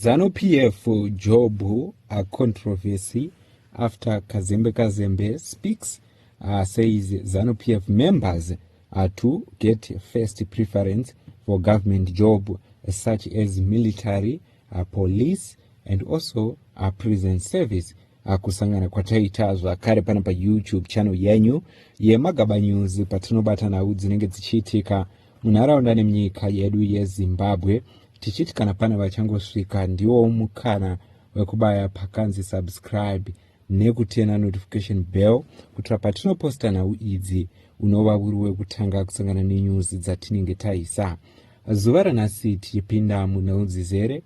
ZANU-PF job a controversy after Kazembe speaks, says ZANU-PF members are to get first preference for government job such as military, police, and also prison service. Kusangana kwataita zvakare pana pa YouTube channel yenyu yeMagaba News patinobata nawo dzinenge dzichiitika munharaunda nemunyika yedu yeZimbabwe. Tichiti kana pana vachangosvika ndiwo mukana wekubaya pakanzi subscribe nekutena notification bell kuti patinoposta nawo idzi unova uri wekutanga kusangana nenews dzatinenge taisa. Zuva ranhasi tichipinda muneunzizere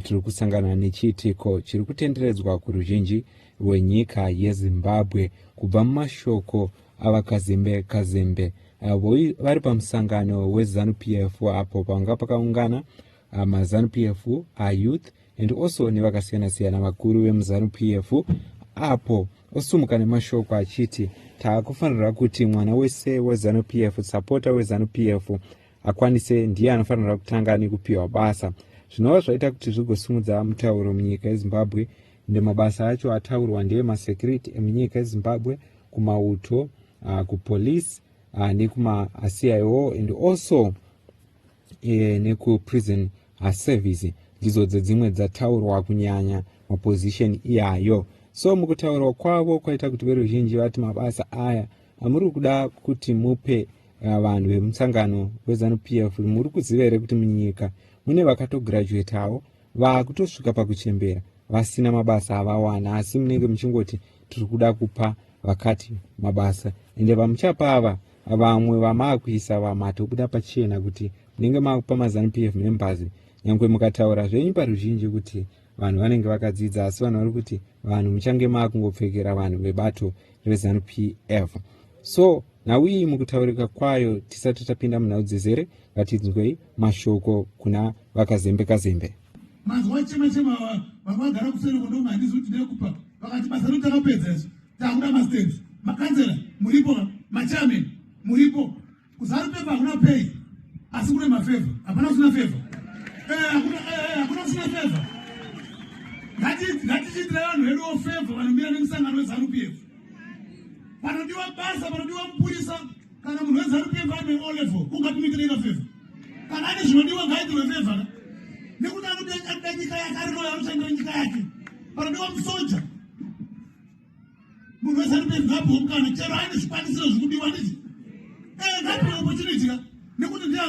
tiri kusangana nechiitiko chiri kutenderedzwa kuruzhinji rwenyika yeZimbabwe kubva mumashoko avakazembe vari pamusangano weZANU-PF apo panga pakaungana maZANU-PF youth and also nevakasiyana-siyana vakuru vemuZANU-PF apo osumuka nemashoko achiti taakufanira kuti mwana wese weZANU-PF supporter weZANU-PF akwanise ndiye anofanira kutanga nekupiwa basa. Zvinova zvaita kuti zvigosumudza mutauro munyika yeZimbabwe. Mabasa acho ataurwa ndeemasecurity emunyika yeZimbabwe kumauto, kupolice, nekuma CIO and also neku-prison service. Ndizo dzimwe dzataurwa kunyanya maposition iyayo. So mukutaurwa kwavo kwaita kuti veruzhinji vati mabasa aya amuri kuda kuti mupe vanhu vemusangano weZANU-PF. Muri kuziva here kuti munyika mune vakatograduatawo vakutosvika pakuchembera vasina mabasa avawana, asi munenge muchingoti tiri kuda kupa vakati mabasa, ende vamuchapa ava vamwe vamaakuisa vamatobuda pachena kuti munenge maakupa maZANU-PF members nyangwe mukataura zvenyu paruzhinji kuti vanhu vanenge vakadzidza, asi vanhu vari kuti vanhu muchange maakungopfekera vanhu vebato reZANU-PF. So nawi mukutaurika kwayo tisati tapinda munaudzezere ngatinzwei mashoko kuna vakazembe. Mazwa chema vamagara kuseri kondoma handizi kuti ndekupa vakati basa rotakapedza izvo takuda masteps makanzera muripo, machairman muripo, kuZANU-PF hakuna pay asi kune mafavor. Hapana kusina favor, hakuna kusina favor. Ngatichitira vanhu vedu favor vanomira nemusangano weZANU-PF. Panodiwa basa, panodiwa mupurisa, kana munhu weZANU-PF ane O level ungatumitireka favor. Kana ane zvinodiwa ngaitirwe favor nekuti anoda nyika yake arinoyo anoshandira nyika yake. Panodiwa musoja, munhu weZANU-PF ngapiwe mukana chero aine zvikwanisiro zvikudiwa ndizvo. Ngapiwe opportunity nekuti ndiye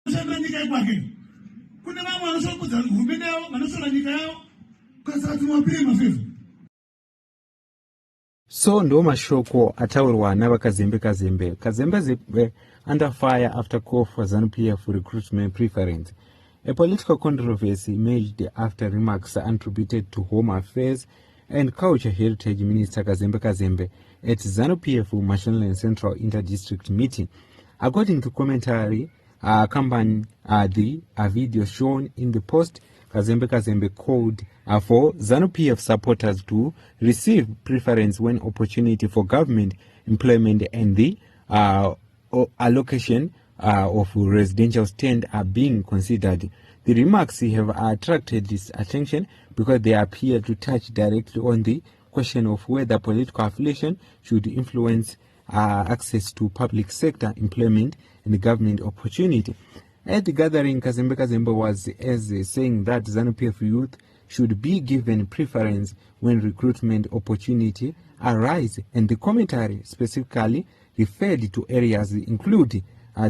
anoshandira nyika yekwake. Kune vamwe vanoshongedza hurumende yavo, vanoshora nyika yavo, kasaka tinowapire mafavor. So ndo mashoko ataurwa navakazembe. Kazembe under fire after call for ZANU-PF recruitment preference. A political controversy emerged after remarks attributed to Home Affairs and Culture Heritage Minister Kazembe at ZANU-PF Mashonaland Central Inter-District meeting. According to commentary accompanying the video shown in the post, Kazembe called for ZANU-PF supporters to receive preference when opportunity for government employment and the allocation of residential stand are being considered. The remarks have attracted this attention because they appear to touch directly on the question of whether political affiliation should influence access to public sector employment and government opportunity. At the gathering, Kazembe was saying that ZANU-PF youth should be given preference when recruitment opportunity arise, and the commentary specifically referred to areas including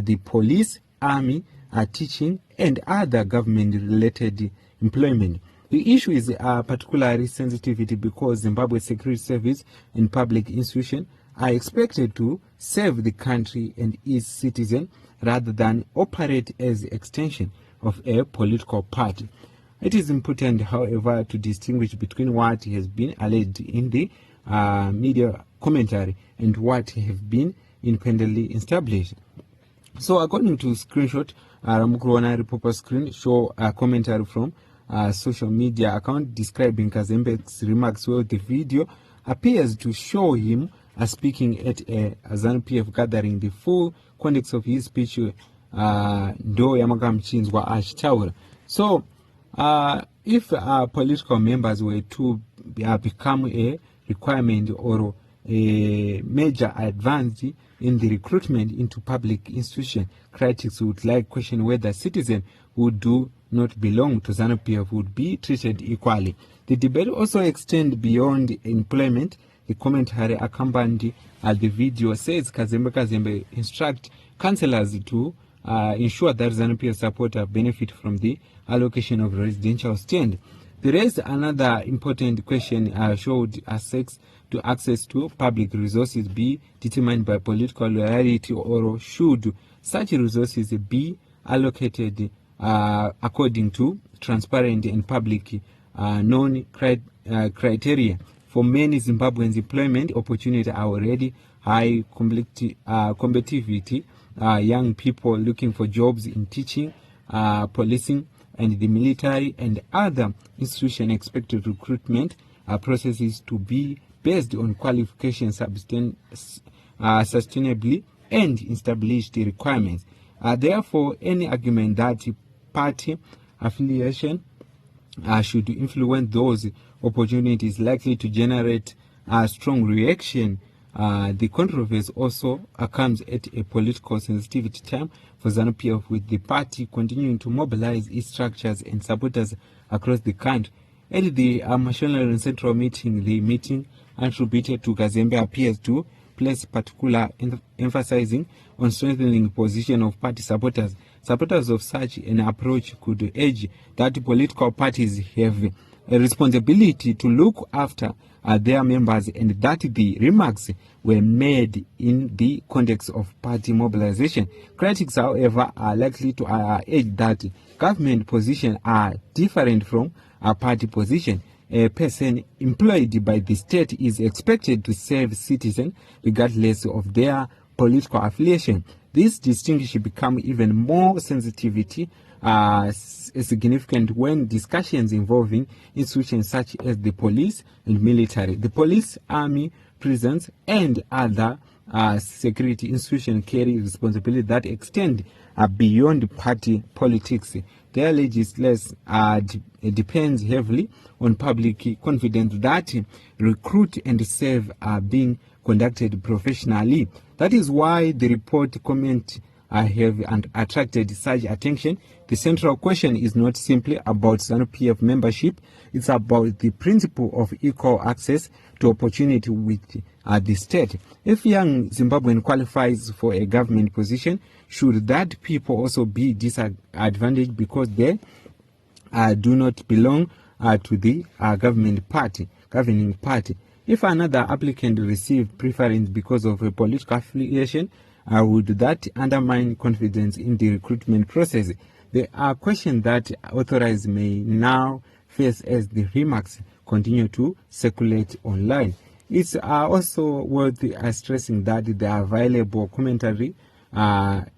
the police, army, teaching, and other government-related employment. The issue is particularly sensitivity because Zimbabwe's security service and public institutions are expected to serve the country and its citizens rather than operate as an extension of a political party. It is important, however, to distinguish between what has been alleged in the media commentary and what have been independently established. So according to screenshot, Ramukurona Repopa screen show a commentary from social media account describing Kazembe's remarks, where the video appears to show him speaking at a ZANU-PF gathering. The full context of his speech ndo yamakamchinzwa achitaura. So If political members were to become a requirement or a major advance in the recruitment into public institution, critics would like question whether citizens who do not belong to ZANU-PF would be treated equally. The debate also extends beyond employment. The commentary accompanied the video says Kazembe instruct councillors to ensure that ZANU-PF supporters benefit from the allocation of residential stand. There is another important question: should access to public resources be determined by political loyalty, or should such resources be allocated according to transparent and public known criteria? For many Zimbabweans, employment opportunities are already high competitivity. Young people looking for jobs in teaching, policing, and the military and other institutions expect recruitment processes to be based on qualifications sustainably and established requirements. Therefore, any argument that party affiliation should influence those opportunities likely to generate a strong reaction. The controversy also comes at a political sensitivity time for ZANU-PF, with the party continuing to mobilize its structures and supporters across the country. At the National Central meeting, the meeting attributed to Kazembe appears to place particular emphasizing on strengthening the position of party supporters. Supporters of such an approach could urge that political parties have a responsibility to look after their members, and that the remarks were made in the context of party mobilization. Critics, however, are likely to urge that government positions are different from a party position. A person employed by the state is expected to serve citizens regardless of their political affiliation. This distinction becomes even more significant when discussions involving institutions such as the police and military. The police, army, prisons, and other security institutions carry responsibility that extend beyond party politics. Their legislation depends heavily on public confidence that recruit and serve are being conducted professionally. That is why the report comment have attracted such attention. The central question is not simply about ZANU-PF membership, it's about the principle of equal access to opportunity with the state. If young Zimbabwean qualifies for a government position, should that people also be disadvantaged because they do not belong to the governing party? If another applicant receives preference because of a political affiliation, would that undermine confidence in the recruitment process? There are questions that authorities may now face as the remarks continue to circulate online. It's also worth stressing that the available commentary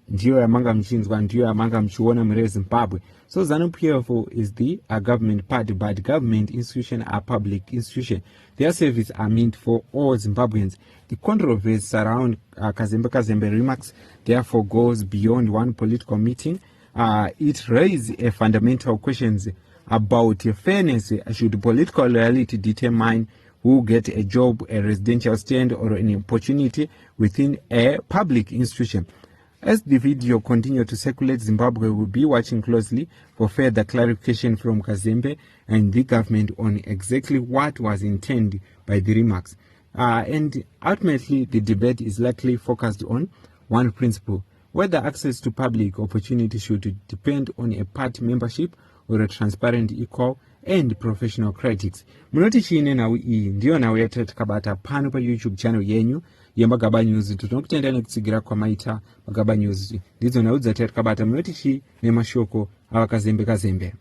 ndiyo yamanga mchinzwa, ndiyo yamanga mchiona mre Zimbabwe. So ZANU-PF is the government party, but government institutions are public institutions. Their services are meant for all Zimbabweans. The controversy around Kazembe remarks therefore goes beyond one political meeting. It raises a fundamental questions about fairness. Should political loyalty determine who get a job, a residential stand, or an opportunity within a public institution? As the video continues to circulate, Zimbabwe will be watching closely for further clarification from Kazembe and the government on exactly what was intended by the remarks. And ultimately, the debate is likely focused on one principle: whether access to public opportunity should depend on a party membership or a transparent, equal, and professional critics. Munoti chine nawo iyi ndiyo nawo yatatikabata pano pa YouTube channel yenyu yeMagaba News. Tunokutenda nekutsigira kwa maita Magaba News ndidzo nawo dzatatikabata munoti chi nemashoko awakazembe.